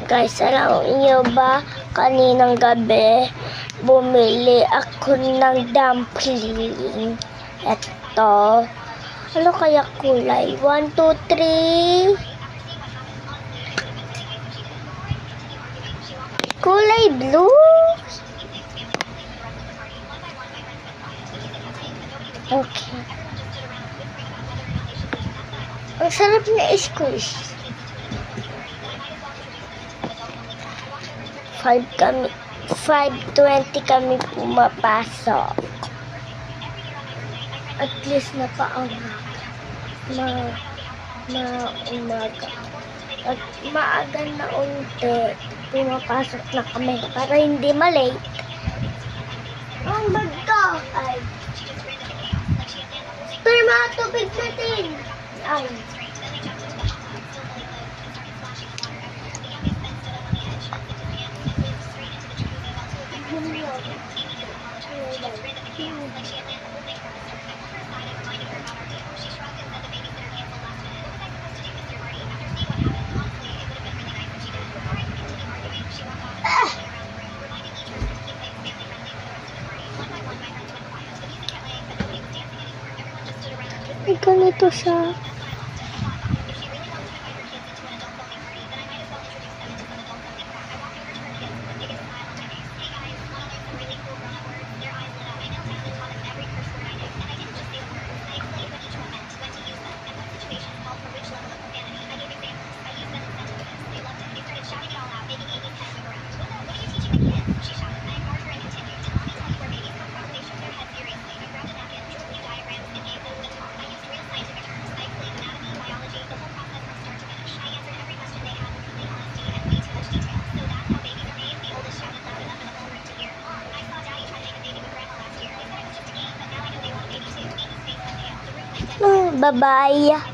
Guys, alam niyo ba, kaninang gabi, bumili ako ng dumpling. Ito. Ano kaya kulay? 1, 2, 3. Kulay blue. Okay. Ang sarap na squish. 5:20 kami pumapasok. At least na paumaga. Umaga. At maaga na unti. Pumapasok na kami para hindi malate. Ang bag ko ay spare mga tubig natin. Ay. Ay, ganito siya. Bye-bye.